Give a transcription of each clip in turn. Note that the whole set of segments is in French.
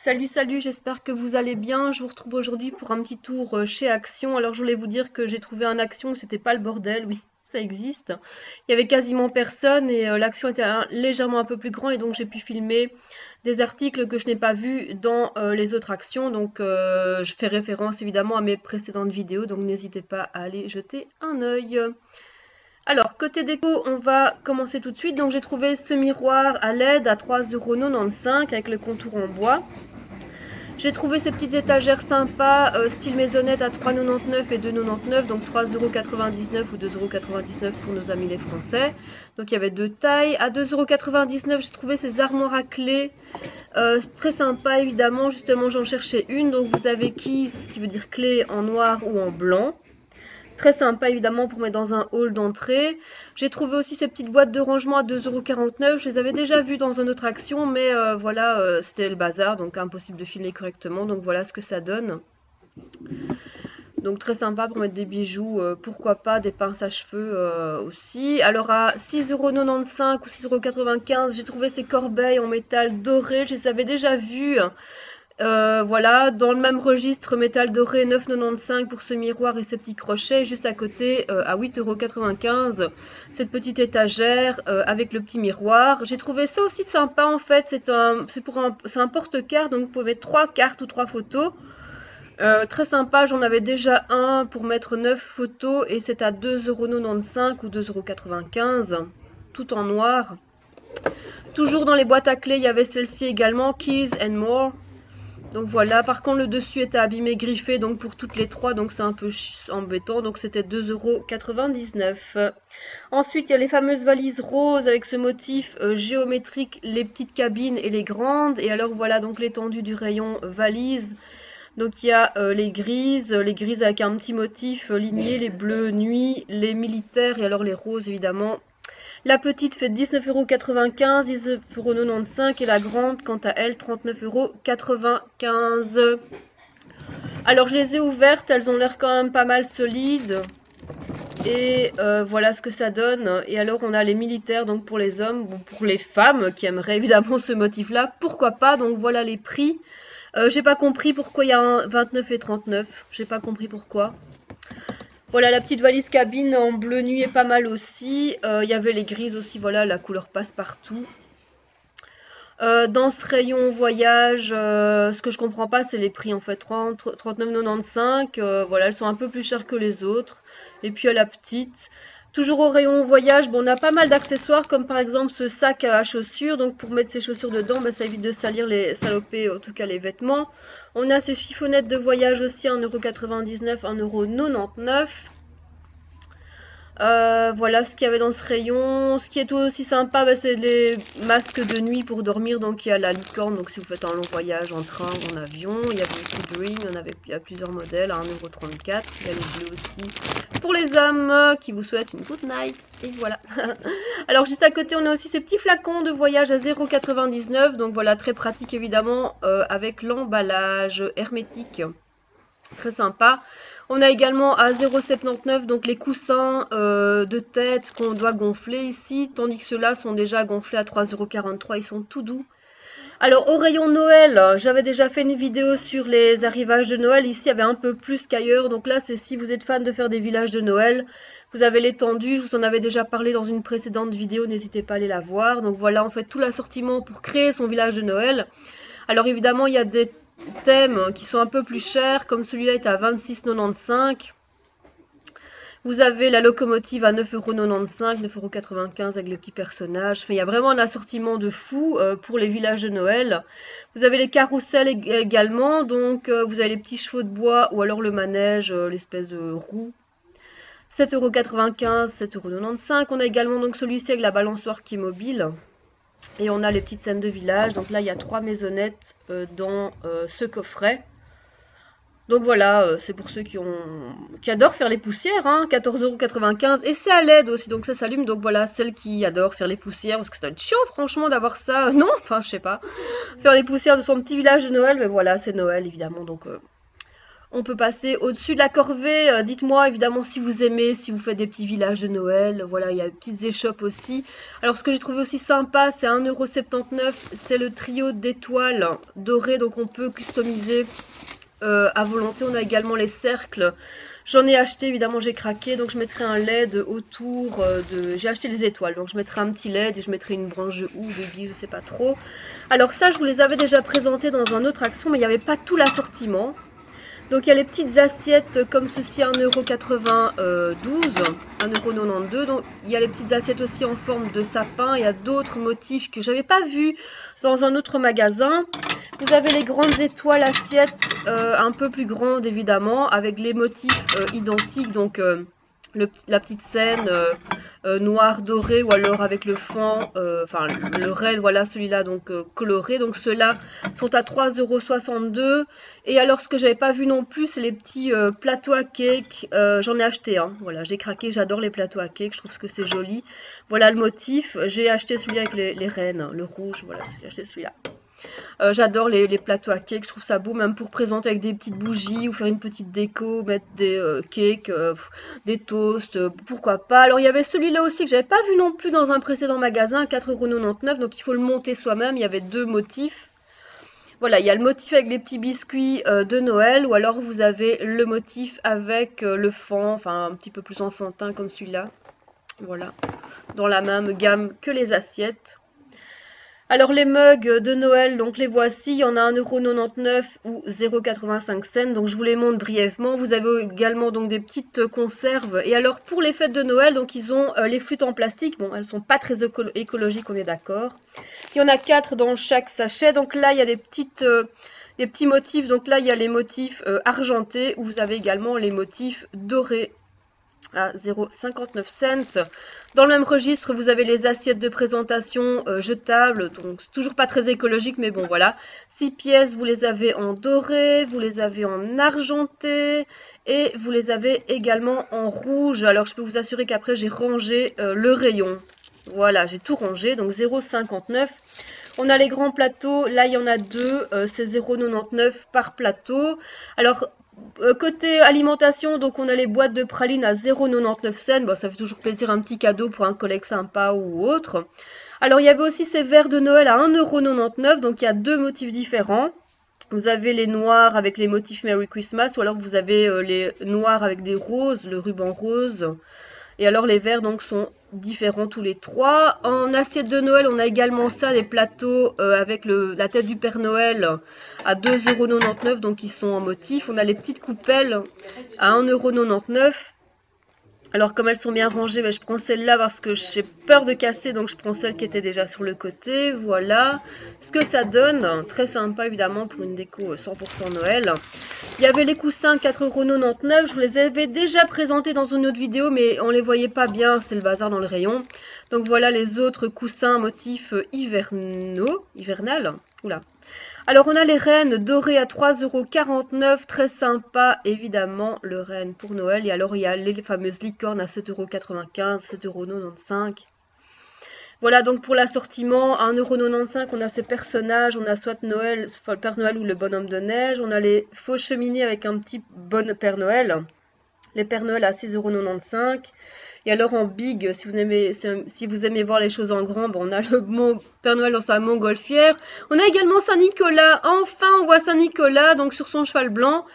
Salut, salut, j'espère que vous allez bien. Je vous retrouve aujourd'hui pour un petit tour chez Action. Alors, je voulais vous dire que j'ai trouvé un Action, c'était pas le bordel, oui, ça existe. Il y avait quasiment personne et l'Action était légèrement un peu plus grand et donc j'ai pu filmer des articles que je n'ai pas vus dans les autres Actions. Donc, je fais référence évidemment à mes précédentes vidéos, donc n'hésitez pas à aller jeter un œil. Alors, côté déco, on va commencer tout de suite. Donc, j'ai trouvé ce miroir à LED à 3,95 € avec le contour en bois. J'ai trouvé ces petites étagères sympas, style maisonnette à 3,99 € et 2,99 €, donc 3,99 € ou 2,99 € pour nos amis les Français. Donc il y avait deux tailles. À 2,99 €, j'ai trouvé ces armoires à clés, très sympa évidemment. Justement, j'en cherchais une. Donc vous avez keys, qui veut dire clé en noir ou en blanc. Très sympa évidemment pour mettre dans un hall d'entrée. J'ai trouvé aussi ces petites boîtes de rangement à 2,49 €. Je les avais déjà vues dans une autre action, mais voilà, c'était le bazar, donc impossible de filmer correctement. Donc voilà ce que ça donne. Donc très sympa pour mettre des bijoux, pourquoi pas des pinces à cheveux aussi. Alors à 6,95 € ou 6,95 €, j'ai trouvé ces corbeilles en métal doré. Je les avais déjà vues. Voilà, dans le même registre, métal doré, 9,95 € pour ce miroir et ce petit crochet. Juste à côté, à 8,95 €, cette petite étagère avec le petit miroir. J'ai trouvé ça aussi sympa en fait. C'est un porte-carte, donc vous pouvez mettre 3 cartes ou 3 photos. Très sympa, j'en avais déjà un pour mettre 9 photos et c'est à 2,95 € ou 2,95 €, tout en noir. Toujours dans les boîtes à clés, il y avait celle-ci également, Keys and More. Donc voilà, par contre le dessus était abîmé, griffé, donc pour toutes les trois, donc c'est un peu embêtant, donc c'était 2,99 €. Ensuite, il y a les fameuses valises roses avec ce motif géométrique, les petites cabines et les grandes. Et alors voilà donc l'étendue du rayon valise. Donc il y a les grises avec un petit motif ligné, les bleus nuit, les militaires et alors les roses évidemment. La petite fait 19,95 €, 19,95 € et la grande, quant à elle, 39,95 €. Alors je les ai ouvertes, elles ont l'air quand même pas mal solides. Et voilà ce que ça donne. Et alors on a les militaires, donc pour les hommes, ou pour les femmes qui aimeraient évidemment ce motif-là, pourquoi pas. Donc voilà les prix. J'ai pas compris pourquoi il y a un 29 et 39. J'ai pas compris pourquoi. Voilà, la petite valise cabine en bleu nuit est pas mal aussi. Il y avait les grises aussi, voilà, la couleur passe partout. Dans ce rayon voyage, ce que je comprends pas, c'est les prix en fait. 39,95 €. Voilà, elles sont un peu plus chères que les autres. Et puis à la petite. Toujours au rayon voyage, bon, on a pas mal d'accessoires, comme par exemple ce sac à chaussures. Donc pour mettre ses chaussures dedans, bah, ça évite de salir les saloper, en tout cas les vêtements. On a ces chiffonnettes de voyage aussi, 1,99 €, 1,99 €. Voilà ce qu'il y avait dans ce rayon. Ce qui est tout aussi sympa, bah, c'est les masques de nuit pour dormir. Donc il y a la licorne, donc si vous faites un long voyage en train ou en avion. Il y avait aussi Dream, il y a plusieurs modèles, à 1,34 €. Il y a les bleus aussi pour les hommes qui vous souhaitent une good night. Et voilà. Alors juste à côté, on a aussi ces petits flacons de voyage à 0,99 €. Donc voilà, très pratique évidemment avec l'emballage hermétique. Très sympa. On a également à 0,79 €, donc les coussins de tête qu'on doit gonfler ici, tandis que ceux-là sont déjà gonflés à 3,43 €, ils sont tout doux. Alors au rayon Noël, j'avais déjà fait une vidéo sur les arrivages de Noël, ici il y avait un peu plus qu'ailleurs, donc là c'est si vous êtes fan de faire des villages de Noël, vous avez l'étendue, je vous en avais déjà parlé dans une précédente vidéo, n'hésitez pas à aller la voir. Donc voilà, en fait tout l'assortiment pour créer son village de Noël. Alors évidemment il y a des thèmes qui sont un peu plus chers, comme celui-là est à 26,95 €. Vous avez la locomotive à 9,95 €, 9,95 € avec les petits personnages. Enfin, il y a vraiment un assortiment de fou pour les villages de Noël. Vous avez les carrousels également, donc vous avez les petits chevaux de bois ou alors le manège, l'espèce de roue. 7,95 €, 7,95 €. On a également donc celui-ci avec la balançoire qui est mobile. Et on a les petites scènes de village. Donc là, il y a 3 maisonnettes dans ce coffret. Donc voilà, c'est pour ceux qui adorent faire les poussières, hein, 14,95 €. Et c'est à LED aussi, donc ça s'allume. Donc voilà, celles qui adorent faire les poussières, parce que ça doit être chiant franchement d'avoir ça. Non, enfin je sais pas. Faire les poussières de son petit village de Noël, mais voilà, c'est Noël évidemment, donc On peut passer au-dessus de la corvée. Dites-moi évidemment si vous aimez, si vous faites des petits villages de Noël. Voilà, il y a des petites échoppes aussi. Alors ce que j'ai trouvé aussi sympa, c'est 1,79 €. C'est le trio d'étoiles dorées. Donc on peut customiser à volonté. On a également les cercles. J'en ai acheté, évidemment j'ai craqué, donc je mettrai un LED autour de... J'ai acheté les étoiles, donc je mettrai un petit LED et je mettrai une branche de houx, de gui, je sais pas trop. Alors ça, je vous les avais déjà présentés dans un autre action, mais il n'y avait pas tout l'assortiment. Donc il y a les petites assiettes comme ceci, 1,92 €, 1,92 €. Donc il y a les petites assiettes aussi en forme de sapin. Il y a d'autres motifs que j'avais pas vus dans un autre magasin. Vous avez les grandes étoiles assiettes un peu plus grandes évidemment, avec les motifs identiques. Donc la petite scène noir doré, ou alors avec le fond, enfin le rail, voilà celui-là donc coloré. Donc ceux-là sont à 3,62 €. Et alors ce que j'avais pas vu non plus, c'est les petits plateaux à cake. J'en ai acheté un, voilà, j'ai craqué, j'adore les plateaux à cake, je trouve que c'est joli. Voilà le motif, j'ai acheté celui avec les reines, le rouge, voilà, j'ai acheté celui-là. J'adore les plateaux à cake, je trouve ça beau, même pour présenter avec des petites bougies ou faire une petite déco, mettre des cakes, des toasts, pourquoi pas. Alors il y avait celui-là aussi que j'avais pas vu non plus dans un précédent magasin, 4,99 €, donc il faut le monter soi-même. Il y avait deux motifs. Voilà, il y a le motif avec les petits biscuits de Noël, ou alors vous avez le motif avec le fond, enfin un petit peu plus enfantin comme celui-là. Voilà, dans la même gamme que les assiettes. Alors les mugs de Noël, donc les voici, il y en a 1,99 € ou 0,85 €, donc je vous les montre brièvement. Vous avez également donc des petites conserves. Et alors pour les fêtes de Noël, donc ils ont les flûtes en plastique. Bon, elles sont pas très écologiques, on est d'accord. Il y en a 4 dans chaque sachet. Donc là il y a des petits motifs. Donc là il y a les motifs argentés, où vous avez également les motifs dorés à 0,59 $. Dans le même registre, vous avez les assiettes de présentation jetables, donc c'est toujours pas très écologique, mais bon voilà. 6 pièces, vous les avez en doré, vous les avez en argenté, et vous les avez également en rouge. Alors je peux vous assurer qu'après j'ai rangé le rayon. Voilà, j'ai tout rangé, donc 0,59 €. On a les grands plateaux, là il y en a deux, c'est 0,99 € par plateau. Alors côté alimentation, donc on a les boîtes de pralines à 0,99 $. Bon, ça fait toujours plaisir, un petit cadeau pour un collègue sympa ou autre. Alors il y avait aussi ces verres de Noël à 1,99 €, donc il y a deux motifs différents. Vous avez les noirs avec les motifs Merry Christmas, ou alors vous avez les noirs avec des roses, le ruban rose. Et alors les verres donc sont différents tous les trois. En assiette de Noël, on a également ça, des plateaux avec la tête du Père Noël à 2,99 €, donc ils sont en motif. On a les petites coupelles à 1,99 €. Alors comme elles sont bien rangées, ben, je prends celle-là parce que j'ai peur de casser, donc je prends celle qui était déjà sur le côté. Voilà ce que ça donne. Très sympa évidemment pour une déco 100% Noël. Il y avait les coussins 4,99 €. Je vous les avais déjà présentés dans une autre vidéo, mais on les voyait pas bien, c'est le bazar dans le rayon. Donc voilà les autres coussins motifs hivernal. Oula. Alors on a les rennes dorées à 3,49 €, très sympa évidemment, le renne pour Noël. Et alors il y a les fameuses licornes à 7,95 €, 7,95 €. Voilà donc pour l'assortiment, à 1,95 €, on a ces personnages, on a soit Noël, soit le Père Noël ou le bonhomme de neige. On a les faux cheminées avec un petit bon Père Noël. Les Pères Noël à 6,95 €. Et alors en big, si vous aimez voir les choses en grand, bon, on a le Père Noël dans sa montgolfière. On a également Saint-Nicolas. Enfin, on voit Saint-Nicolas donc sur son cheval blanc.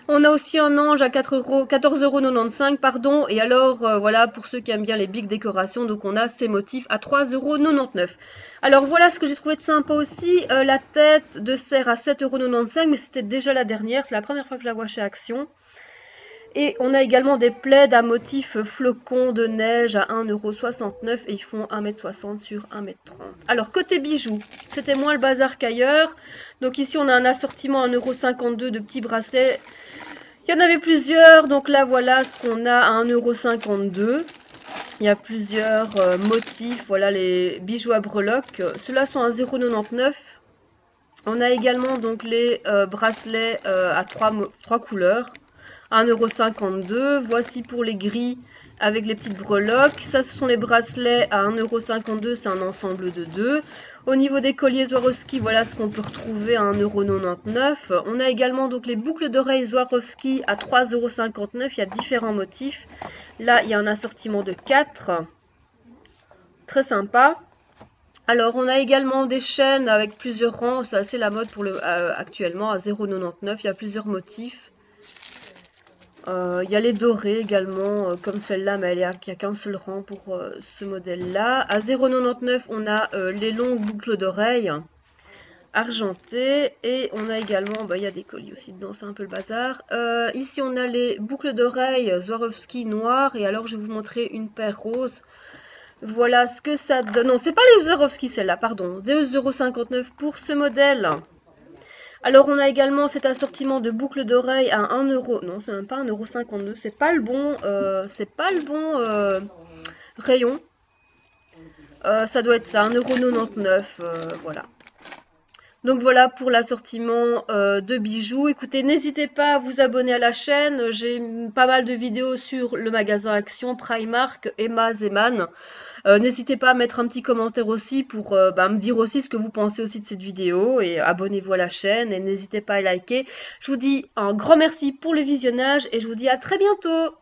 On a aussi un ange à 14,95 €, pardon. Et alors, voilà, pour ceux qui aiment bien les big décorations, donc on a ces motifs à 3,99 €. Alors voilà ce que j'ai trouvé de sympa aussi. La tête de cerf à 7,95 €, mais c'était déjà la dernière. C'est la première fois que je la vois chez Action. Et on a également des plaids à motif flocons de neige à 1,69 € et ils font 1,60 m sur 1,30 m. Alors côté bijoux, c'était moins le bazar qu'ailleurs. Donc ici on a un assortiment à 1,52 € de petits bracelets. Il y en avait plusieurs, donc là voilà ce qu'on a à 1,52 €. Il y a plusieurs motifs, voilà les bijoux à breloques. Ceux-là sont à 0,99 €. On a également donc les bracelets à 3 couleurs. 1,52 €. Voici pour les gris avec les petites breloques. Ça, ce sont les bracelets à 1,52 €. C'est un ensemble de deux. Au niveau des colliers Swarovski, voilà ce qu'on peut retrouver à 1,99 €. On a également donc les boucles d'oreilles Swarovski à 3,59 €. Il y a différents motifs. Là, il y a un assortiment de 4. Très sympa. Alors, on a également des chaînes avec plusieurs rangs. C'est assez la mode pour actuellement à 0,99 €. Il y a plusieurs motifs. Il y a les dorés également, comme celle-là, mais il n'y a qu'un seul rang pour ce modèle-là. À 0,99 €, on a les longues boucles d'oreilles argentées. Et on a également, il y a des colliers aussi dedans, c'est un peu le bazar. Ici, on a les boucles d'oreilles Swarovski noires. Et alors, je vais vous montrer une paire rose. Voilà ce que ça donne. Non, c'est pas les Swarovski, celle-là, pardon. 2,59 € pour ce modèle. Alors, on a également cet assortiment de boucles d'oreilles à 1 €. Non, c'est même pas 1,52 €. C'est pas le bon, rayon. Ça doit être ça, 1,99 €. Voilà. Donc voilà pour l'assortiment de bijoux. Écoutez, n'hésitez pas à vous abonner à la chaîne. J'ai pas mal de vidéos sur le magasin Action, Primark, Emma, Zeman. N'hésitez pas à mettre un petit commentaire aussi pour me dire aussi ce que vous pensez aussi de cette vidéo. Et abonnez-vous à la chaîne et n'hésitez pas à liker. Je vous dis un grand merci pour le visionnage et je vous dis à très bientôt.